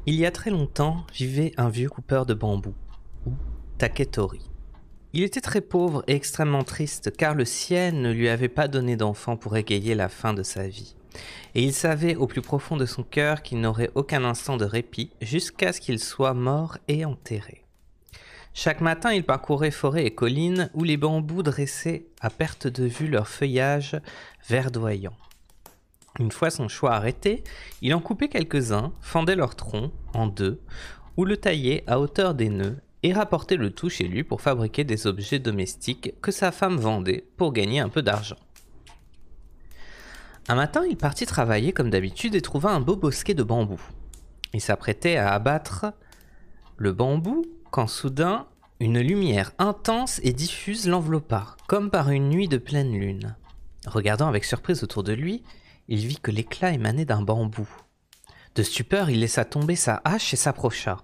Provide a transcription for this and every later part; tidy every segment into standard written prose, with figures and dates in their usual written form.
Il y a très longtemps vivait un vieux coupeur de bambou, ou Taketori. Il était très pauvre et extrêmement triste car le ciel ne lui avait pas donné d'enfant pour égayer la fin de sa vie. Et il savait au plus profond de son cœur qu'il n'aurait aucun instant de répit jusqu'à ce qu'il soit mort et enterré. Chaque matin, il parcourait forêts et collines où les bambous dressaient à perte de vue leur feuillage verdoyant. Une fois son choix arrêté, il en coupait quelques-uns, fendait leur tronc en deux, ou le taillait à hauteur des nœuds et rapportait le tout chez lui pour fabriquer des objets domestiques que sa femme vendait pour gagner un peu d'argent. Un matin, il partit travailler comme d'habitude et trouva un beau bosquet de bambous. Il s'apprêtait à abattre le bambou quand soudain, une lumière intense et diffuse l'enveloppa, comme par une nuit de pleine lune. Regardant avec surprise autour de lui, il vit que l'éclat émanait d'un bambou. De stupeur, il laissa tomber sa hache et s'approcha.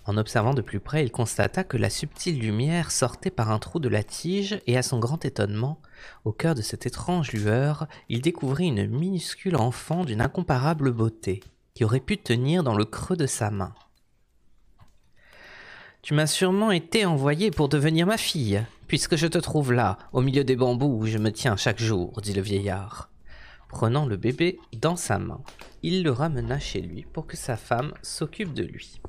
En observant de plus près, il constata que la subtile lumière sortait par un trou de la tige et à son grand étonnement, au cœur de cette étrange lueur, il découvrit une minuscule enfant d'une incomparable beauté, qui aurait pu tenir dans le creux de sa main. « Tu m'as sûrement été envoyé pour devenir ma fille, puisque je te trouve là, au milieu des bambous où je me tiens chaque jour, dit le vieillard. Prenant le bébé dans sa main, il le ramena chez lui pour que sa femme s'occupe de lui.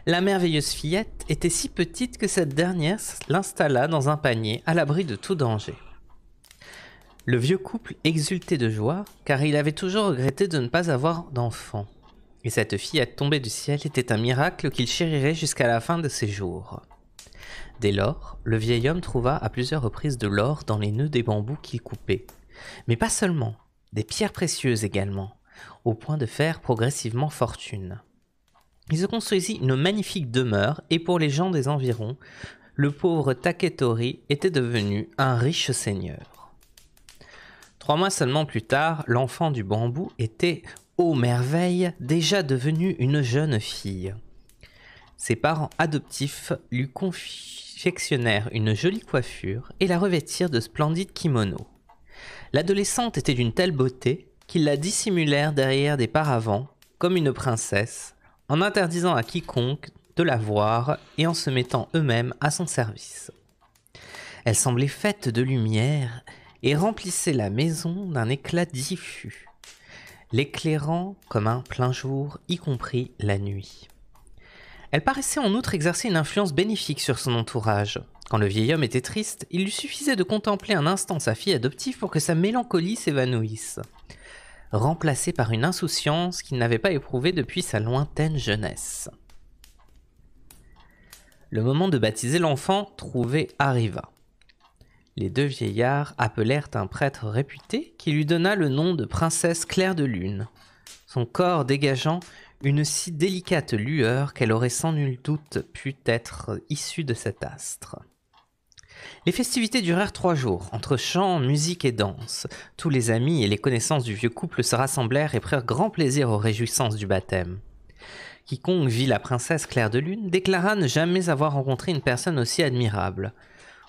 La merveilleuse fillette était si petite que cette dernière l'installa dans un panier à l'abri de tout danger. Le vieux couple exultait de joie car il avait toujours regretté de ne pas avoir d'enfant. Et cette fillette tombée du ciel était un miracle qu'il chérirait jusqu'à la fin de ses jours. Dès lors, le vieil homme trouva à plusieurs reprises de l'or dans les nœuds des bambous qu'il coupait. Mais pas seulement, des pierres précieuses également, au point de faire progressivement fortune. Il se construisit une magnifique demeure et pour les gens des environs, le pauvre Taketori était devenu un riche seigneur. 3 mois seulement plus tard, l'enfant du bambou était, ô merveille, déjà devenue une jeune fille. Ses parents adoptifs lui confectionnèrent une jolie coiffure et la revêtirent de splendides kimonos. L'adolescente était d'une telle beauté qu'ils la dissimulèrent derrière des paravents comme une princesse, en interdisant à quiconque de la voir et en se mettant eux-mêmes à son service. Elle semblait faite de lumière et remplissait la maison d'un éclat diffus, l'éclairant comme un plein jour, y compris la nuit. Elle paraissait en outre exercer une influence bénéfique sur son entourage. Quand le vieil homme était triste, il lui suffisait de contempler un instant sa fille adoptive pour que sa mélancolie s'évanouisse, remplacée par une insouciance qu'il n'avait pas éprouvée depuis sa lointaine jeunesse. Le moment de baptiser l'enfant trouvé arriva. Les 2 vieillards appelèrent un prêtre réputé qui lui donna le nom de princesse Claire de Lune, son corps dégageant une si délicate lueur qu'elle aurait sans nul doute pu être issue de cet astre. Les festivités durèrent 3 jours, entre chants, musique et danse. Tous les amis et les connaissances du vieux couple se rassemblèrent et prirent grand plaisir aux réjouissances du baptême. Quiconque vit la princesse Claire de Lune déclara ne jamais avoir rencontré une personne aussi admirable.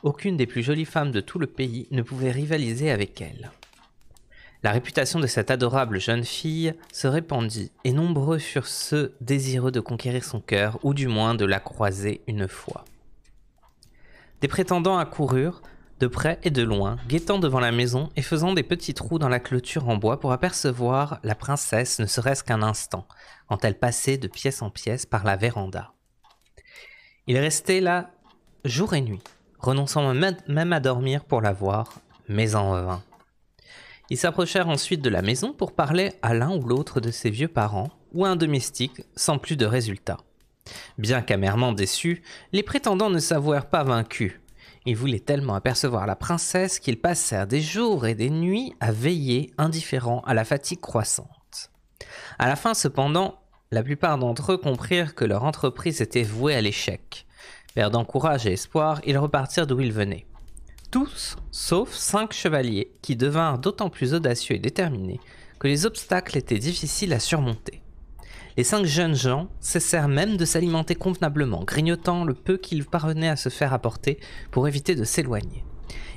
Aucune des plus jolies femmes de tout le pays ne pouvait rivaliser avec elle. La réputation de cette adorable jeune fille se répandit, et nombreux furent ceux désireux de conquérir son cœur, ou du moins de la croiser une fois. Des prétendants accoururent, de près et de loin, guettant devant la maison et faisant des petits trous dans la clôture en bois pour apercevoir la princesse ne serait-ce qu'un instant, quand elle passait de pièce en pièce par la véranda. Ils restaient là jour et nuit, renonçant même à dormir pour la voir, mais en vain. Ils s'approchèrent ensuite de la maison pour parler à l'un ou l'autre de ses vieux parents ou à un domestique sans plus de résultat. Bien qu'amèrement déçus, les prétendants ne s'avouèrent pas vaincus. Ils voulaient tellement apercevoir la princesse qu'ils passèrent des jours et des nuits à veiller, indifférents à la fatigue croissante. À la fin cependant, la plupart d'entre eux comprirent que leur entreprise était vouée à l'échec. Perdant courage et espoir, ils repartirent d'où ils venaient. Tous, sauf 5 chevaliers, qui devinrent d'autant plus audacieux et déterminés que les obstacles étaient difficiles à surmonter. Les 5 jeunes gens cessèrent même de s'alimenter convenablement, grignotant le peu qu'ils parvenaient à se faire apporter pour éviter de s'éloigner.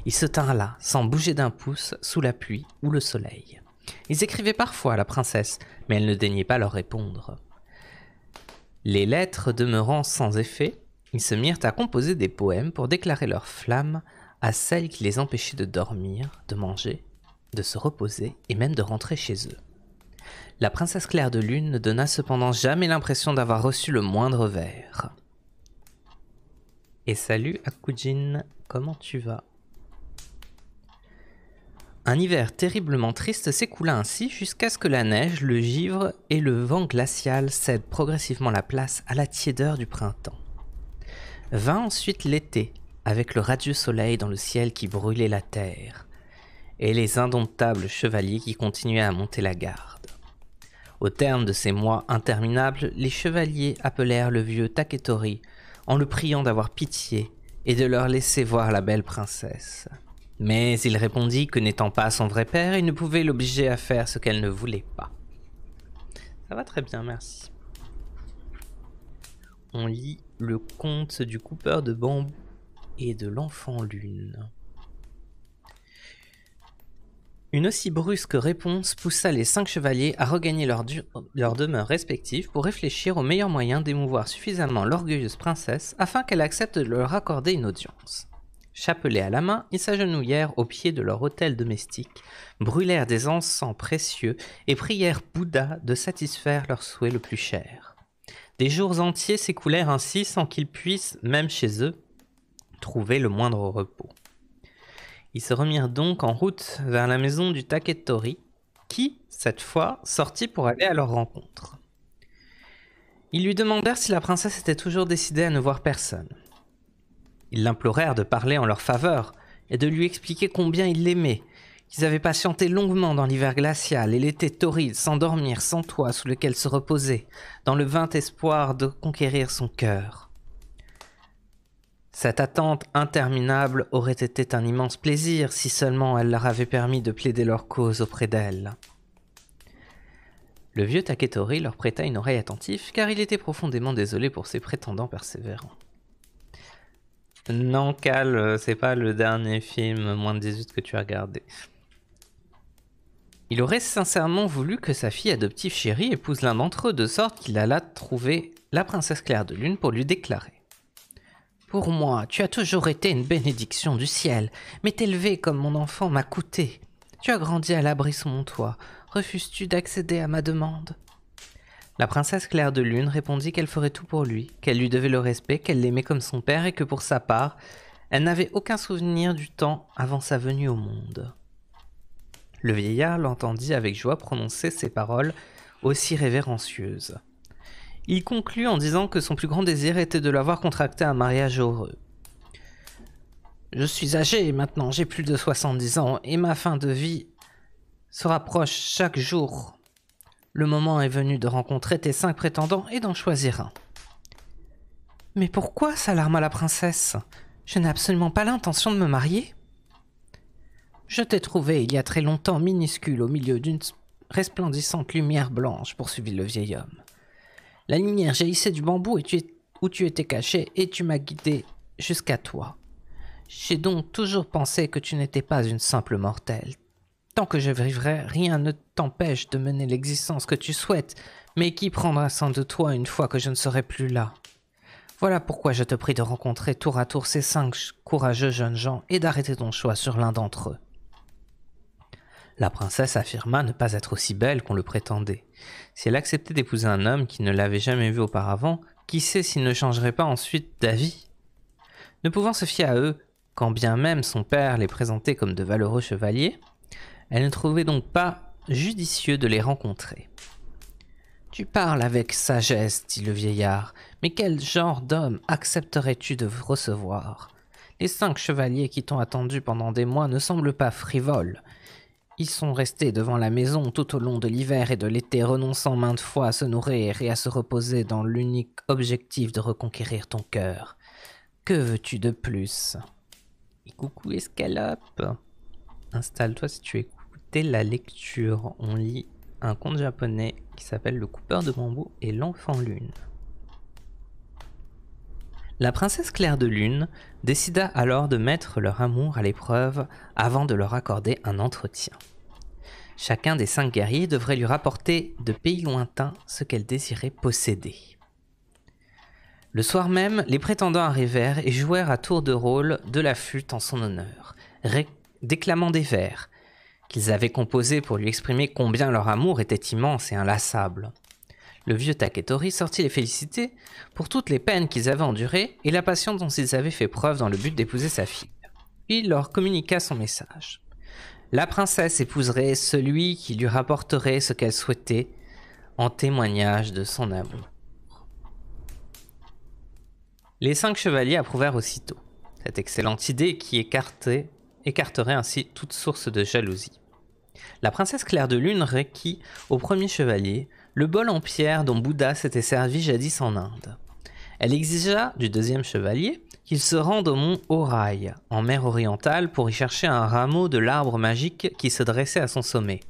Ils se tinrent là, sans bouger d'un pouce, sous la pluie ou le soleil. Ils écrivaient parfois à la princesse, mais elle ne daignait pas leur répondre. Les lettres demeurant sans effet, ils se mirent à composer des poèmes pour déclarer leur flamme à celles qui les empêchaient de dormir, de manger, de se reposer et même de rentrer chez eux. La princesse Claire de Lune ne donna cependant jamais l'impression d'avoir reçu le moindre vers. Et salut Akujin, comment tu vas? Un hiver terriblement triste s'écoula ainsi jusqu'à ce que la neige, le givre et le vent glacial cèdent progressivement la place à la tiédeur du printemps. Vint ensuite l'été, avec le radieux soleil dans le ciel qui brûlait la terre, et les indomptables chevaliers qui continuaient à monter la garde. Au terme de ces mois interminables, les chevaliers appelèrent le vieux Taketori en le priant d'avoir pitié et de leur laisser voir la belle princesse. Mais il répondit que n'étant pas son vrai père, il ne pouvait l'obliger à faire ce qu'elle ne voulait pas. Ça va très bien, merci. On lit le conte du coupeur de bambou et de l'enfant lune. Une aussi brusque réponse poussa les 5 chevaliers à regagner leur demeure respective pour réfléchir au meilleur moyen d'émouvoir suffisamment l'orgueilleuse princesse afin qu'elle accepte de leur accorder une audience. Chapelet à la main, ils s'agenouillèrent au pied de leur autel domestique, brûlèrent des encens précieux et prièrent Bouddha de satisfaire leur souhait le plus cher. Des jours entiers s'écoulèrent ainsi sans qu'ils puissent, même chez eux, trouver le moindre repos. Ils se remirent donc en route vers la maison du Taketori, qui, cette fois, sortit pour aller à leur rencontre. Ils lui demandèrent si la princesse était toujours décidée à ne voir personne. Ils l'implorèrent de parler en leur faveur et de lui expliquer combien ils l'aimaient, qu'ils avaient patienté longuement dans l'hiver glacial et l'été torride sans dormir, sans toit sous lequel se reposer, dans le vain espoir de conquérir son cœur. Cette attente interminable aurait été un immense plaisir si seulement elle leur avait permis de plaider leur cause auprès d'elle. Le vieux Taketori leur prêta une oreille attentive car il était profondément désolé pour ses prétendants persévérants. Non, Cal, c'est pas le dernier film moins de 18 que tu as regardé. Il aurait sincèrement voulu que sa fille adoptive chérie épouse l'un d'entre eux, de sorte qu'il alla trouver la princesse Claire de Lune pour lui déclarer. « Pour moi, tu as toujours été une bénédiction du ciel, mais t'élever comme mon enfant m'a coûté. Tu as grandi à l'abri sous mon toit. Refuses-tu d'accéder à ma demande ?» La princesse Claire de Lune répondit qu'elle ferait tout pour lui, qu'elle lui devait le respect, qu'elle l'aimait comme son père et que pour sa part, elle n'avait aucun souvenir du temps avant sa venue au monde. Le vieillard l'entendit avec joie prononcer ces paroles aussi révérencieuses. Il conclut en disant que son plus grand désir était de l'avoir contracté un mariage heureux. « Je suis âgé maintenant, j'ai plus de 70 ans et ma fin de vie se rapproche chaque jour. Le moment est venu de rencontrer tes 5 prétendants et d'en choisir un. »« Mais pourquoi ?» s'alarma la princesse. « Je n'ai absolument pas l'intention de me marier. »« Je t'ai trouvé il y a très longtemps minuscule au milieu d'une resplendissante lumière blanche, poursuivit le vieil homme. La lumière jaillissait du bambou où tu étais caché et tu m'as guidé jusqu'à toi. J'ai donc toujours pensé que tu n'étais pas une simple mortelle. Tant que je vivrai, rien ne t'empêche de mener l'existence que tu souhaites, mais qui prendra soin de toi une fois que je ne serai plus là. Voilà pourquoi je te prie de rencontrer tour à tour ces 5 courageux jeunes gens et d'arrêter ton choix sur l'un d'entre eux. » La princesse affirma ne pas être aussi belle qu'on le prétendait. Si elle acceptait d'épouser un homme qui ne l'avait jamais vu auparavant, qui sait s'il ne changerait pas ensuite d'avis? Ne pouvant se fier à eux, quand bien même son père les présentait comme de valeureux chevaliers, elle ne trouvait donc pas judicieux de les rencontrer. « Tu parles avec sagesse, dit le vieillard, mais quel genre d'homme accepterais-tu de recevoir? Les 5 chevaliers qui t'ont attendu pendant des mois ne semblent pas frivoles. Ils sont restés devant la maison tout au long de l'hiver et de l'été, renonçant maintes fois à se nourrir et à se reposer dans l'unique objectif de reconquérir ton cœur. Que veux-tu de plus? » Et coucou Escalope, installe-toi si tu écoutes la lecture. On lit un conte japonais qui s'appelle Le coupeur de bambou et l'enfant lune. La princesse Claire de Lune décida alors de mettre leur amour à l'épreuve avant de leur accorder un entretien. Chacun des 5 guerriers devrait lui rapporter de pays lointains ce qu'elle désirait posséder. Le soir même, les prétendants arrivèrent et jouèrent à tour de rôle de la flûte en son honneur, déclamant des vers qu'ils avaient composés pour lui exprimer combien leur amour était immense et inlassable. Le vieux Taketori sortit les féliciter pour toutes les peines qu'ils avaient endurées et la passion dont ils avaient fait preuve dans le but d'épouser sa fille. Puis il leur communiqua son message. La princesse épouserait celui qui lui rapporterait ce qu'elle souhaitait en témoignage de son amour. Les 5 chevaliers approuvèrent aussitôt cette excellente idée qui écarterait ainsi toute source de jalousie. La princesse Clair de Lune requit au premier chevalier le bol en pierre dont Bouddha s'était servi jadis en Inde. Elle exigea du deuxième chevalier qu'il se rende au mont Horai, en mer orientale, pour y chercher un rameau de l'arbre magique qui se dressait à son sommet.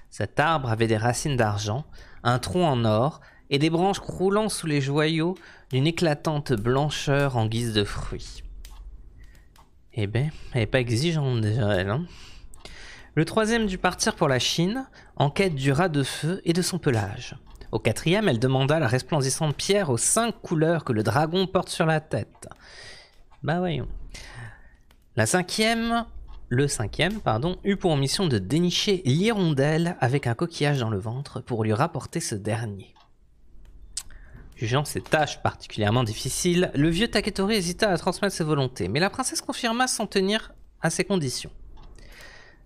Cet arbre avait des racines d'argent, un tronc en or et des branches croulant sous les joyaux d'une éclatante blancheur en guise de fruits. Eh ben, elle n'est pas exigeante déjà, elle, hein. Le troisième dut partir pour la Chine, en quête du rat de feu et de son pelage. Au quatrième, elle demanda la resplendissante pierre aux 5 couleurs que le dragon porte sur la tête. Bah voyons. Le cinquième, eut pour mission de dénicher l'hirondelle avec un coquillage dans le ventre pour lui rapporter ce dernier. Jugeant ces tâches particulièrement difficiles, le vieux Taketori hésita à transmettre ses volontés, mais la princesse confirma s'en tenir à ses conditions.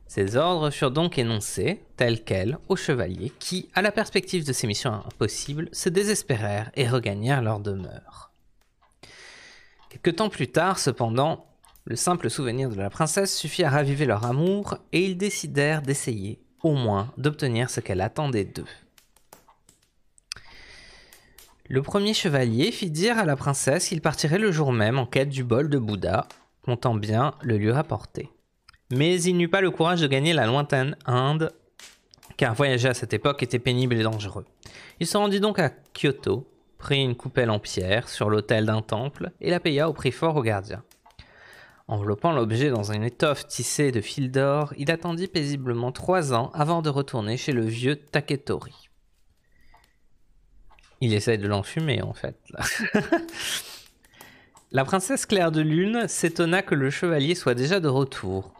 Ces ordres furent donc énoncés, tels quels, aux chevaliers qui, à la perspective de ces missions impossibles, se désespérèrent et regagnèrent leur demeure. Quelque temps plus tard, cependant, le simple souvenir de la princesse suffit à raviver leur amour et ils décidèrent d'essayer, au moins, d'obtenir ce qu'elle attendait d'eux. Le premier chevalier fit dire à la princesse qu'il partirait le jour même en quête du bol de Bouddha, comptant bien le lui rapporter. Mais il n'eut pas le courage de gagner la lointaine Inde, car voyager à cette époque était pénible et dangereux. Il se rendit donc à Kyoto, prit une coupelle en pierre sur l'autel d'un temple et la paya au prix fort au gardien. Enveloppant l'objet dans une étoffe tissée de fil d'or, il attendit paisiblement 3 ans avant de retourner chez le vieux Taketori. Il essaye de l'enfumer en fait, là. La princesse Clair de Lune s'étonna que le chevalier soit déjà de retour.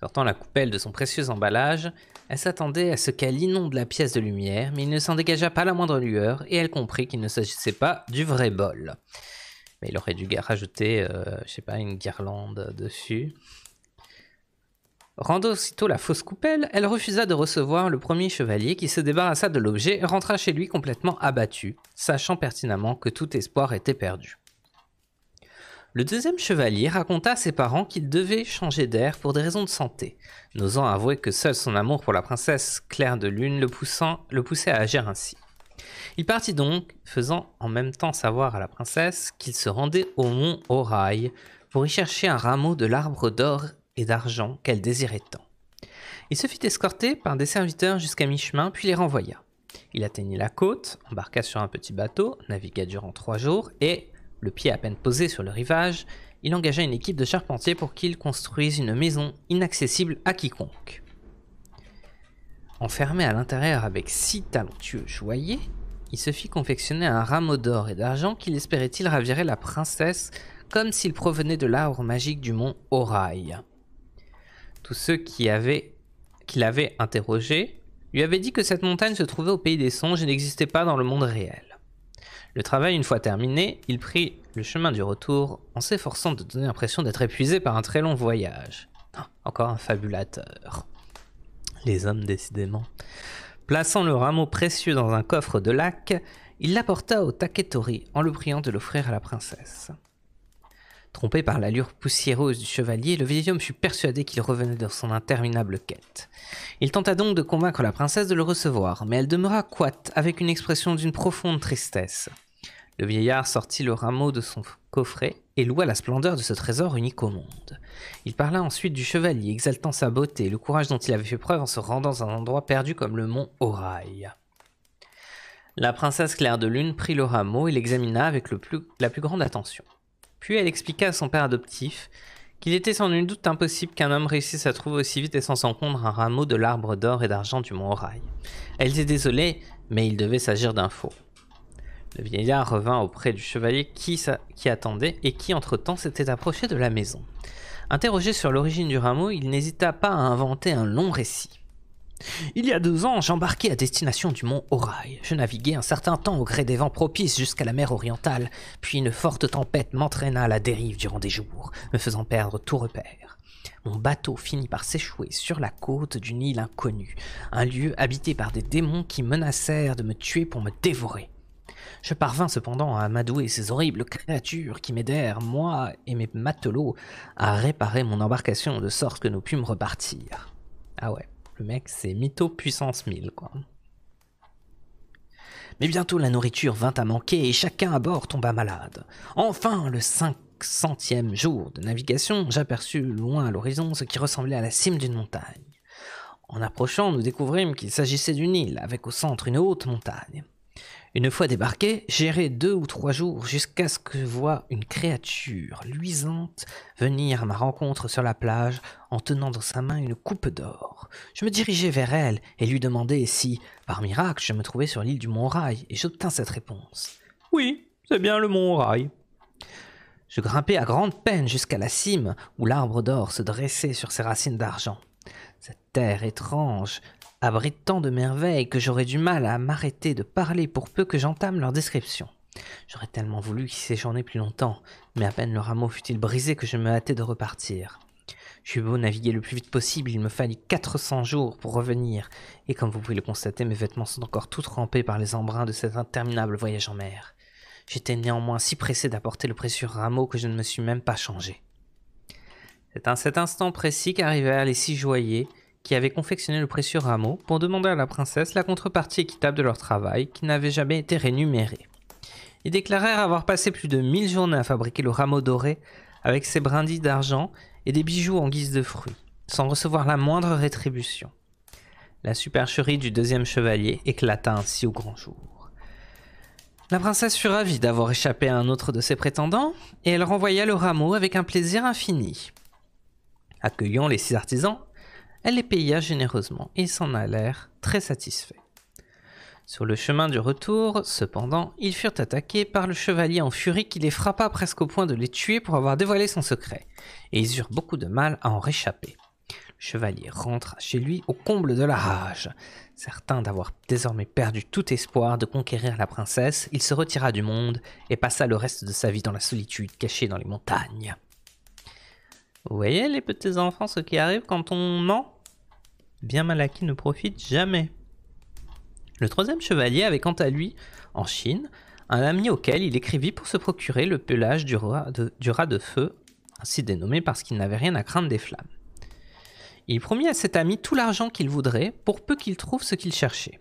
Sortant la coupelle de son précieux emballage, elle s'attendait à ce qu'elle inonde la pièce de lumière, mais il ne s'en dégagea pas la moindre lueur, et elle comprit qu'il ne s'agissait pas du vrai bol. Mais il aurait dû rajouter, une guirlande dessus. Rendant aussitôt la fausse coupelle, elle refusa de recevoir le premier chevalier qui se débarrassa de l'objet et rentra chez lui complètement abattu, sachant pertinemment que tout espoir était perdu. Le deuxième chevalier raconta à ses parents qu'il devait changer d'air pour des raisons de santé, n'osant avouer que seul son amour pour la princesse Clair de Lune le poussait à agir ainsi. Il partit donc, faisant en même temps savoir à la princesse qu'il se rendait au mont Horai pour y chercher un rameau de l'arbre d'or et d'argent qu'elle désirait tant. Il se fit escorter par des serviteurs jusqu'à mi-chemin, puis les renvoya. Il atteignit la côte, embarqua sur un petit bateau, navigua durant 3 jours et, le pied à peine posé sur le rivage, il engagea une équipe de charpentiers pour qu'ils construisent une maison inaccessible à quiconque. Enfermé à l'intérieur avec 6 talentueux joailliers, il se fit confectionner un rameau d'or et d'argent qu'il espérait-il ravirait la princesse comme s'il provenait de l'arbre magique du mont Horai. Tous ceux qui l'avaient interrogé lui avaient dit que cette montagne se trouvait au pays des songes et n'existait pas dans le monde réel. Le travail une fois terminé, il prit le chemin du retour en s'efforçant de donner l'impression d'être épuisé par un très long voyage. Encore un fabulateur. Les hommes, décidément. Plaçant le rameau précieux dans un coffre de lac, il l'apporta au Taketori en le priant de l'offrir à la princesse. Trompé par l'allure poussiéreuse du chevalier, le vieil homme fut persuadé qu'il revenait de son interminable quête. Il tenta donc de convaincre la princesse de le recevoir, mais elle demeura coite avec une expression d'une profonde tristesse. Le vieillard sortit le rameau de son coffret et loua la splendeur de ce trésor unique au monde. Il parla ensuite du chevalier, exaltant sa beauté et le courage dont il avait fait preuve en se rendant dans un endroit perdu comme le mont Horai. La princesse Clair de Lune prit le rameau et l'examina avec la plus grande attention. Puis elle expliqua à son père adoptif qu'il était sans nul doute impossible qu'un homme réussisse à trouver aussi vite et sans encombre un rameau de l'arbre d'or et d'argent du mont Horai. Elle était désolée, mais il devait s'agir d'un faux. Le vieillard revint auprès du chevalier qui attendait et qui entre-temps s'était approché de la maison. Interrogé sur l'origine du rameau, il n'hésita pas à inventer un long récit. Il y a 2 ans, j'embarquai à destination du mont Horai. Je naviguai un certain temps au gré des vents propices jusqu'à la mer orientale, puis une forte tempête m'entraîna à la dérive durant des jours, me faisant perdre tout repère. Mon bateau finit par s'échouer sur la côte d'une île inconnue, un lieu habité par des démons qui menacèrent de me tuer pour me dévorer. Je parvins cependant à amadouer ces horribles créatures qui m'aidèrent, moi et mes matelots, à réparer mon embarcation de sorte que nous pûmes repartir. Ah ouais, le mec c'est mytho puissance 1000 quoi. Mais bientôt la nourriture vint à manquer et chacun à bord tomba malade. Enfin, le 500e jour de navigation, j'aperçus loin à l'horizon ce qui ressemblait à la cime d'une montagne. En approchant, nous découvrîmes qu'il s'agissait d'une île, avec au centre une haute montagne. Une fois débarqué, j'errai 2 ou 3 jours jusqu'à ce que je voie une créature luisante venir à ma rencontre sur la plage en tenant dans sa main une coupe d'or. Je me dirigeai vers elle et lui demandai si, par miracle, je me trouvais sur l'île du Mont Horai et j'obtins cette réponse. « Oui, c'est bien le Mont Horai. » Je grimpai à grande peine jusqu'à la cime où l'arbre d'or se dressait sur ses racines d'argent. Cette terre étrange abrite tant de merveilles que j'aurais du mal à m'arrêter de parler pour peu que j'entame leur description. J'aurais tellement voulu y séjourner plus longtemps, mais à peine le rameau fut-il brisé que je me hâtai de repartir. J'eus beau naviguer le plus vite possible, il me fallut 400 jours pour revenir, et comme vous pouvez le constater, mes vêtements sont encore tout trempés par les embruns de cet interminable voyage en mer. J'étais néanmoins si pressé d'apporter le précieux rameau que je ne me suis même pas changé. C'est à cet instant précis qu'arrivèrent les 6 joailliers qui avaient confectionné le précieux rameau pour demander à la princesse la contrepartie équitable de leur travail qui n'avait jamais été rémunéré. Ils déclarèrent avoir passé plus de 1000 journées à fabriquer le rameau doré avec ses brindilles d'argent et des bijoux en guise de fruits, sans recevoir la moindre rétribution. La supercherie du 2e chevalier éclata ainsi au grand jour. La princesse fut ravie d'avoir échappé à un autre de ses prétendants, et elle renvoya le rameau avec un plaisir infini. Accueillant les 6 artisans, elle les paya généreusement et ils s'en allèrent très satisfaits. Sur le chemin du retour, cependant, ils furent attaqués par le chevalier en furie qui les frappa presque au point de les tuer pour avoir dévoilé son secret, et ils eurent beaucoup de mal à en réchapper. Le chevalier rentra chez lui au comble de la rage. Certain d'avoir désormais perdu tout espoir de conquérir la princesse, il se retira du monde et passa le reste de sa vie dans la solitude, caché dans les montagnes. Vous voyez les petits enfants ce qui arrive quand on ment ? Bien mal acquis ne profite jamais. Le 3e chevalier avait quant à lui, en Chine, un ami auquel il écrivit pour se procurer le pelage du rat de feu, ainsi dénommé parce qu'il n'avait rien à craindre des flammes. Il promit à cet ami tout l'argent qu'il voudrait pour peu qu'il trouve ce qu'il cherchait.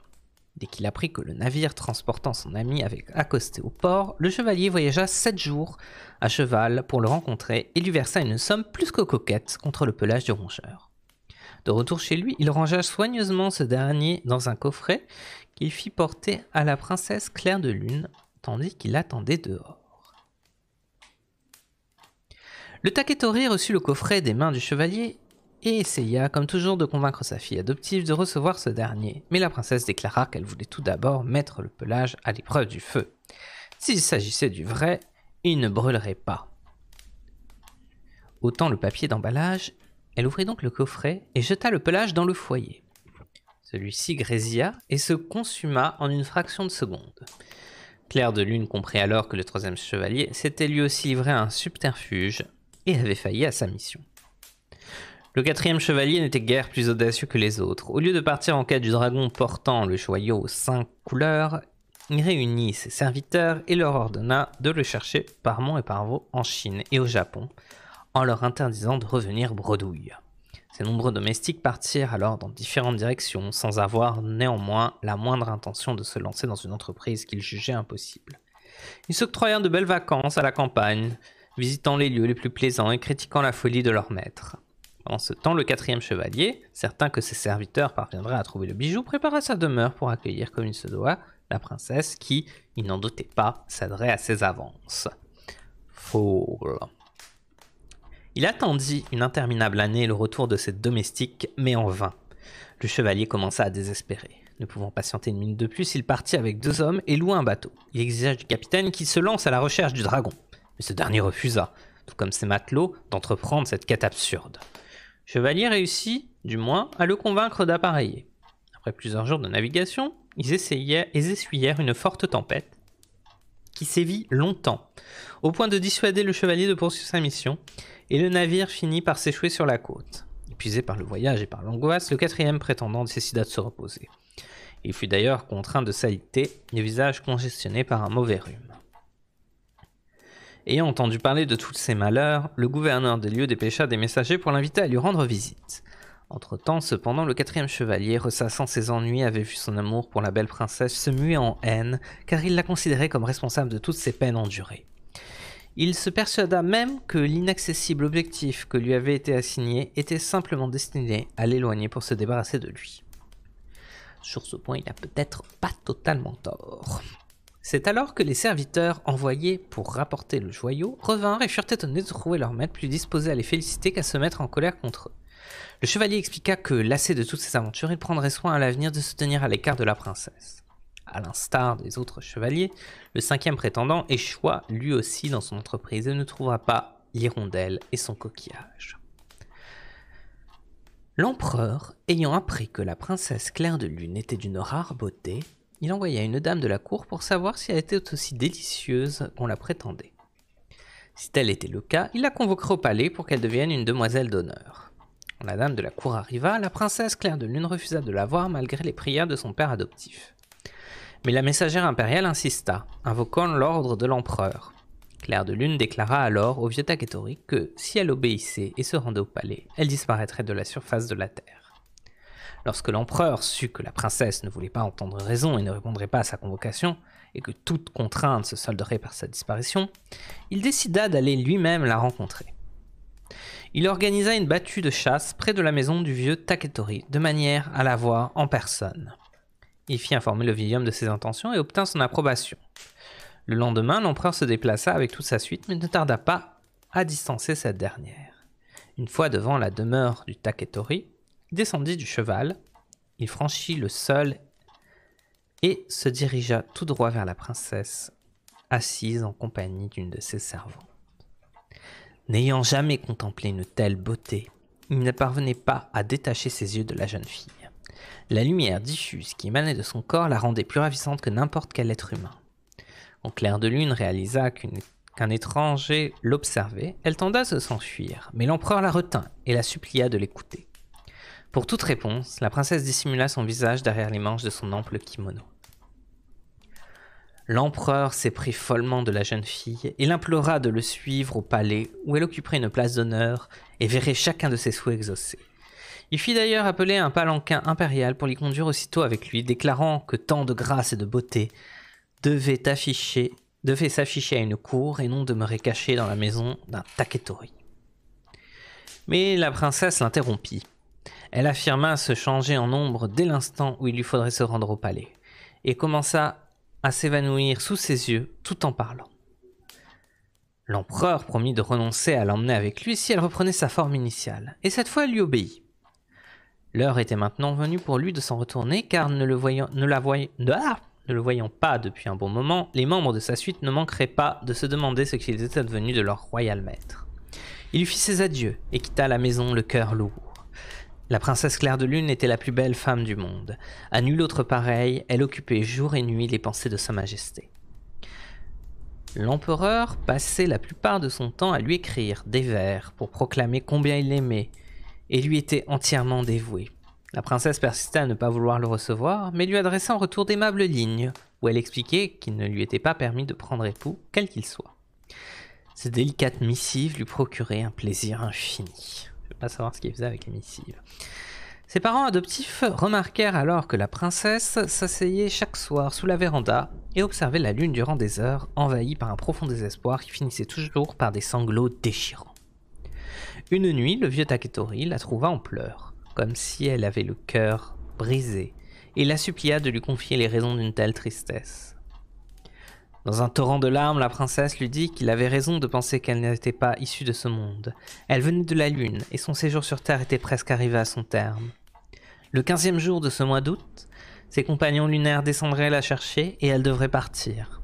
Dès qu'il apprit que le navire transportant son ami avait accosté au port, le chevalier voyagea 7 jours à cheval pour le rencontrer et lui versa une somme plus que coquette contre le pelage du rongeur. De retour chez lui, il rangea soigneusement ce dernier dans un coffret qu'il fit porter à la princesse Claire de Lune, tandis qu'il l'attendait dehors. Le Taketori reçut le coffret des mains du chevalier et essaya, comme toujours, de convaincre sa fille adoptive de recevoir ce dernier, mais la princesse déclara qu'elle voulait tout d'abord mettre le pelage à l'épreuve du feu. S'il s'agissait du vrai, il ne brûlerait pas. Ôtant le papier d'emballage, elle ouvrit donc le coffret et jeta le pelage dans le foyer. Celui-ci grésilla et se consuma en une fraction de seconde. Claire de Lune comprit alors que le 3e chevalier s'était lui aussi livré à un subterfuge et avait failli à sa mission. Le 4e chevalier n'était guère plus audacieux que les autres. Au lieu de partir en quête du dragon portant le joyau aux 5 couleurs, il réunit ses serviteurs et leur ordonna de le chercher par monts et par vaux en Chine et au Japon, en leur interdisant de revenir bredouille. Ces nombreux domestiques partirent alors dans différentes directions, sans avoir néanmoins la moindre intention de se lancer dans une entreprise qu'ils jugeaient impossible. Ils s'octroyèrent de belles vacances à la campagne, visitant les lieux les plus plaisants et critiquant la folie de leur maître. Pendant ce temps, le 4e chevalier, certain que ses serviteurs parviendraient à trouver le bijou, prépara sa demeure pour accueillir comme il se doit la princesse qui, il n'en doutait pas, céderait à ses avances. Folle. Il attendit une interminable année le retour de ses domestiques, mais en vain. Le chevalier commença à désespérer. Ne pouvant patienter une minute de plus, il partit avec 2 hommes et loua un bateau. Il exigea du capitaine qu'il se lance à la recherche du dragon. Mais ce dernier refusa, tout comme ses matelots, d'entreprendre cette quête absurde. Chevalier réussit, du moins, à le convaincre d'appareiller. Après plusieurs jours de navigation, ils essuyèrent une forte tempête qui sévit longtemps, au point de dissuader le chevalier de poursuivre sa mission, et le navire finit par s'échouer sur la côte. Épuisé par le voyage et par l'angoisse, le 4e prétendant décida de se reposer. Il fut d'ailleurs contraint de s'aliter, le visage congestionné par un mauvais rhume. Ayant entendu parler de tous ces malheurs, le gouverneur des lieux dépêcha des messagers pour l'inviter à lui rendre visite. Entre-temps, cependant, le 4e chevalier, ressassant ses ennuis, avait vu son amour pour la belle princesse se muer en haine, car il la considérait comme responsable de toutes ses peines endurées. Il se persuada même que l'inaccessible objectif que lui avait été assigné était simplement destiné à l'éloigner pour se débarrasser de lui. Sur ce point, il n'a peut-être pas totalement tort. C'est alors que les serviteurs envoyés pour rapporter le joyau revinrent et furent étonnés de trouver leur maître plus disposé à les féliciter qu'à se mettre en colère contre eux. Le chevalier expliqua que, lassé de toutes ces aventures, il prendrait soin à l'avenir de se tenir à l'écart de la princesse. À l'instar des autres chevaliers, le 5e prétendant échoua lui aussi dans son entreprise et ne trouva pas l'hirondelle et son coquillage. L'empereur, ayant appris que la princesse Claire de Lune était d'une rare beauté, il envoya une dame de la cour pour savoir si elle était aussi délicieuse qu'on la prétendait. Si tel était le cas, il la convoquerait au palais pour qu'elle devienne une demoiselle d'honneur. Quand la dame de la cour arriva, la princesse Claire de Lune refusa de la voir malgré les prières de son père adoptif. Mais la messagère impériale insista, invoquant l'ordre de l'empereur. Claire de Lune déclara alors au vieux Taketori que si elle obéissait et se rendait au palais, elle disparaîtrait de la surface de la terre. Lorsque l'empereur sut que la princesse ne voulait pas entendre raison et ne répondrait pas à sa convocation, et que toute contrainte se solderait par sa disparition, il décida d'aller lui-même la rencontrer. Il organisa une battue de chasse près de la maison du vieux Taketori, de manière à la voir en personne. Il fit informer le vieil homme de ses intentions et obtint son approbation. Le lendemain, l'empereur se déplaça avec toute sa suite, mais ne tarda pas à distancer cette dernière. Une fois devant la demeure du Taketori, il descendit du cheval, il franchit le sol et se dirigea tout droit vers la princesse, assise en compagnie d'une de ses servantes. N'ayant jamais contemplé une telle beauté, il ne parvenait pas à détacher ses yeux de la jeune fille. La lumière diffuse qui émanait de son corps la rendait plus ravissante que n'importe quel être humain. Quand Claire de Lune réalisa qu'un étranger l'observait, elle tenta de s'enfuir, mais l'empereur la retint et la supplia de l'écouter. Pour toute réponse, la princesse dissimula son visage derrière les manches de son ample kimono. L'empereur s'éprit follement de la jeune fille et l'implora de le suivre au palais où elle occuperait une place d'honneur et verrait chacun de ses souhaits exaucés. Il fit d'ailleurs appeler un palanquin impérial pour l'y conduire aussitôt avec lui, déclarant que tant de grâce et de beauté devait s'afficher à une cour et non demeurer caché dans la maison d'un Taketori. Mais la princesse l'interrompit. Elle affirma se changer en ombre dès l'instant où il lui faudrait se rendre au palais, et commença à s'évanouir sous ses yeux tout en parlant. L'empereur promit de renoncer à l'emmener avec lui si elle reprenait sa forme initiale, et cette fois elle lui obéit. L'heure était maintenant venue pour lui de s'en retourner, car ne le voyant pas depuis un bon moment, les membres de sa suite ne manqueraient pas de se demander ce qu'il était devenu de leur royal maître. Il lui fit ses adieux et quitta la maison le cœur lourd. La princesse Claire de Lune était la plus belle femme du monde. À nulle autre pareille, elle occupait jour et nuit les pensées de sa majesté. L'empereur passait la plupart de son temps à lui écrire des vers pour proclamer combien il l'aimait et lui était entièrement dévoué. La princesse persistait à ne pas vouloir le recevoir, mais lui adressait en retour d'aimables lignes où elle expliquait qu'il ne lui était pas permis de prendre époux, quel qu'il soit. Ces délicates missives lui procuraient un plaisir infini. Je ne veux pas savoir ce qu'il faisait avec les missives. Ses parents adoptifs remarquèrent alors que la princesse s'asseyait chaque soir sous la véranda et observait la lune durant des heures, envahie par un profond désespoir qui finissait toujours par des sanglots déchirants. Une nuit, le vieux Taketori la trouva en pleurs, comme si elle avait le cœur brisé, et la supplia de lui confier les raisons d'une telle tristesse. Dans un torrent de larmes, la princesse lui dit qu'il avait raison de penser qu'elle n'était pas issue de ce monde. Elle venait de la lune, et son séjour sur Terre était presque arrivé à son terme. Le 15e jour de ce mois d'août, Ses compagnons lunaires descendraient la chercher et elle devrait partir.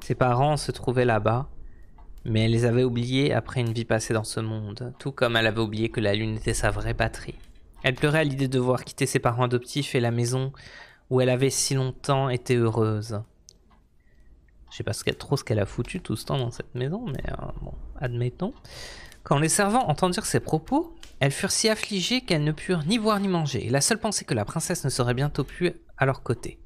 Ses parents se trouvaient là-bas, mais elle les avait oubliés après une vie passée dans ce monde, tout comme elle avait oublié que la lune était sa vraie patrie. Elle pleurait à l'idée de devoir quitter ses parents adoptifs et la maison où elle avait si longtemps été heureuse. Je sais pas trop ce qu'elle a foutu tout ce temps dans cette maison, mais bon, admettons. Quand les servants entendirent ces propos, elles furent si affligées qu'elles ne purent ni boire ni manger, et la seule pensée que la princesse ne serait bientôt plus à leur côté.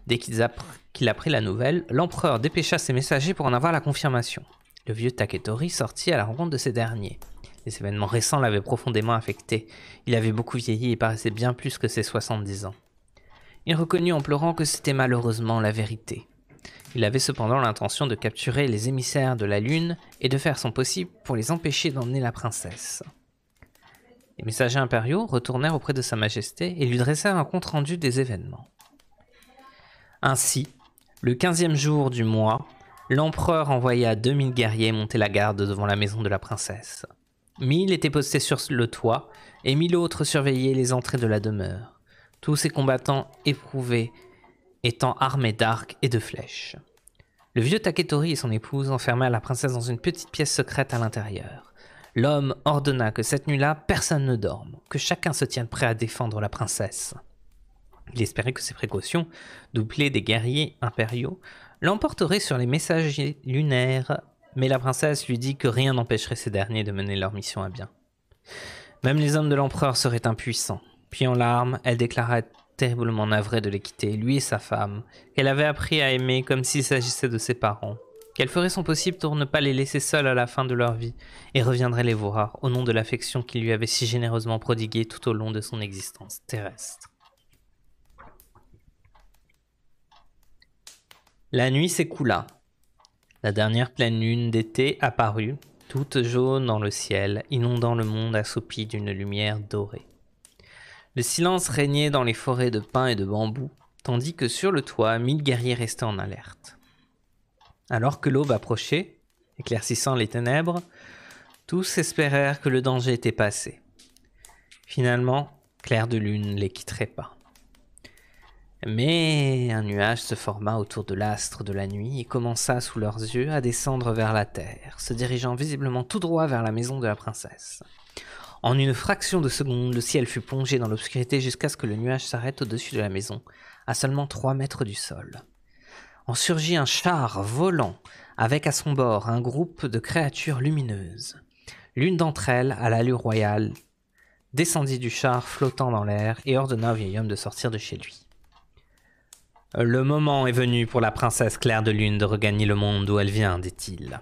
Dès qu'il apprit la nouvelle, l'empereur dépêcha ses messagers pour en avoir la confirmation. Le vieux Taketori sortit à la rencontre de ces derniers. Les événements récents l'avaient profondément affecté. Il avait beaucoup vieilli et paraissait bien plus que ses 70 ans. Il reconnut en pleurant que c'était malheureusement la vérité. Il avait cependant l'intention de capturer les émissaires de la lune et de faire son possible pour les empêcher d'emmener la princesse. Les messagers impériaux retournèrent auprès de sa majesté et lui dressèrent un compte-rendu des événements. Ainsi, le 15e jour du mois, l'empereur envoya 2000 guerriers monter la garde devant la maison de la princesse. 1000 étaient postés sur le toit et 1000 autres surveillaient les entrées de la demeure. Tous ces combattants éprouvés étant armés d'arcs et de flèches. Le vieux Taketori et son épouse enfermèrent la princesse dans une petite pièce secrète à l'intérieur. L'homme ordonna que cette nuit-là, personne ne dorme, que chacun se tienne prêt à défendre la princesse. Il espérait que ces précautions, doublées des guerriers impériaux, l'emporteraient sur les messagers lunaires, mais la princesse lui dit que rien n'empêcherait ces derniers de mener leur mission à bien. Même les hommes de l'empereur seraient impuissants. Puis en larmes, elle déclara être terriblement navrée de les quitter, lui et sa femme, qu'elle avait appris à aimer comme s'il s'agissait de ses parents, qu'elle ferait son possible pour ne pas les laisser seuls à la fin de leur vie et reviendrait les voir au nom de l'affection qu'il lui avait si généreusement prodiguée tout au long de son existence terrestre. La nuit s'écoula. La dernière pleine lune d'été apparut, toute jaune dans le ciel, inondant le monde assoupi d'une lumière dorée. Le silence régnait dans les forêts de pins et de bambous, tandis que sur le toit, 1000 guerriers restaient en alerte. Alors que l'aube approchait, éclaircissant les ténèbres, tous espérèrent que le danger était passé. Finalement, Clair de Lune ne les quitterait pas. Mais un nuage se forma autour de l'astre de la nuit et commença sous leurs yeux à descendre vers la terre, se dirigeant visiblement tout droit vers la maison de la princesse. En une fraction de seconde, le ciel fut plongé dans l'obscurité jusqu'à ce que le nuage s'arrête au-dessus de la maison, à seulement 3 mètres du sol. En surgit un char volant, avec à son bord un groupe de créatures lumineuses. L'une d'entre elles, à l'allure royale, descendit du char flottant dans l'air et ordonna au vieil homme de sortir de chez lui. Le moment est venu pour la princesse Clair de Lune de regagner le monde d'où elle vient, dit-il.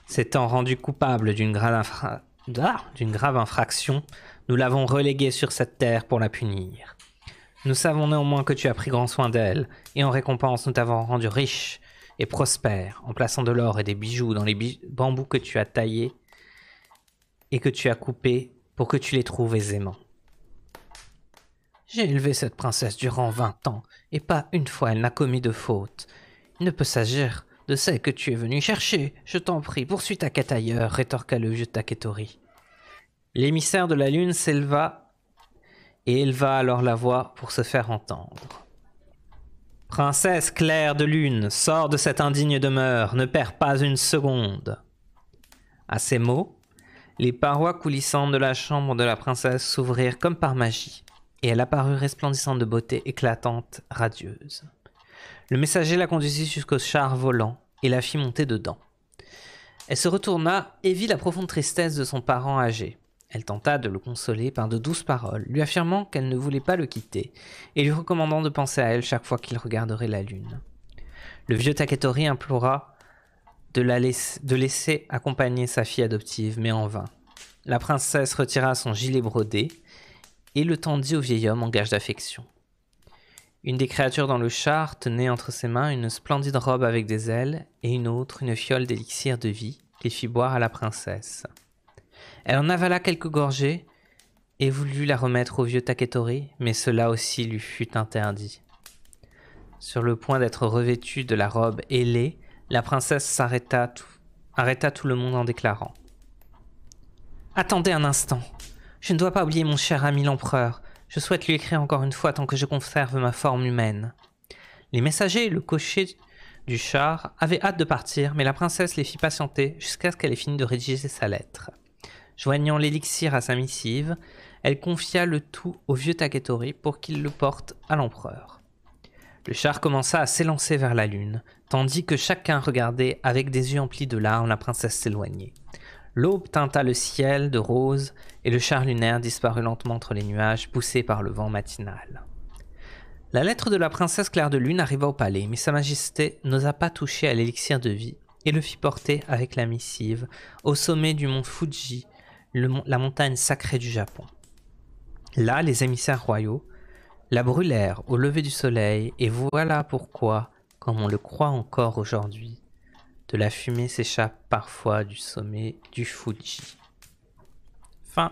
S'étant rendue coupable d'une grave infraction, nous l'avons reléguée sur cette terre pour la punir. Nous savons néanmoins que tu as pris grand soin d'elle, et en récompense nous t'avons rendu riche et prospère, en plaçant de l'or et des bijoux dans les bambous que tu as taillés et que tu as coupés pour que tu les trouves aisément. J'ai élevé cette princesse durant 20 ans, et pas une fois elle n'a commis de faute. Il ne peut s'agir de celle que tu es venu chercher. Je t'en prie, poursuis ta quête ailleurs, rétorqua le vieux Taketori. L'émissaire de la lune s'éleva et éleva alors la voix pour se faire entendre. Princesse Claire de Lune, sors de cette indigne demeure, ne perds pas une seconde. À ces mots, les parois coulissantes de la chambre de la princesse s'ouvrirent comme par magie, et elle apparut resplendissante de beauté éclatante, radieuse. Le messager la conduisit jusqu'au char volant et la fit monter dedans. Elle se retourna et vit la profonde tristesse de son parent âgé. Elle tenta de le consoler par de douces paroles, lui affirmant qu'elle ne voulait pas le quitter et lui recommandant de penser à elle chaque fois qu'il regarderait la lune. Le vieux Taketori implora de laisser accompagner sa fille adoptive, mais en vain. La princesse retira son gilet brodé et le tendit au vieil homme en gage d'affection. Une des créatures dans le char tenait entre ses mains une splendide robe avec des ailes et une autre, une fiole d'élixir de vie, qu'il fit boire à la princesse. Elle en avala quelques gorgées et voulut la remettre au vieux Taketori, mais cela aussi lui fut interdit. Sur le point d'être revêtue de la robe ailée, la princesse arrêta tout le monde en déclarant « Attendez un instant, je ne dois pas oublier mon cher ami l'empereur. Je souhaite lui écrire encore une fois tant que je conserve ma forme humaine. » Les messagers et le cocher du char avaient hâte de partir, mais la princesse les fit patienter jusqu'à ce qu'elle ait fini de rédiger sa lettre. Joignant l'élixir à sa missive, elle confia le tout au vieux Taketori pour qu'il le porte à l'empereur. Le char commença à s'élancer vers la lune, tandis que chacun regardait avec des yeux emplis de larmes la princesse s'éloigner. L'aube teinta le ciel de rose et le char lunaire disparut lentement entre les nuages, poussé par le vent matinal. La lettre de la princesse Claire de Lune arriva au palais, mais sa majesté n'osa pas toucher à l'élixir de vie et le fit porter avec la missive au sommet du mont Fuji, la montagne sacrée du Japon. Là, les émissaires royaux la brûlèrent au lever du soleil, et voilà pourquoi, comme on le croit encore aujourd'hui, de la fumée s'échappe parfois du sommet du Fuji. Fin.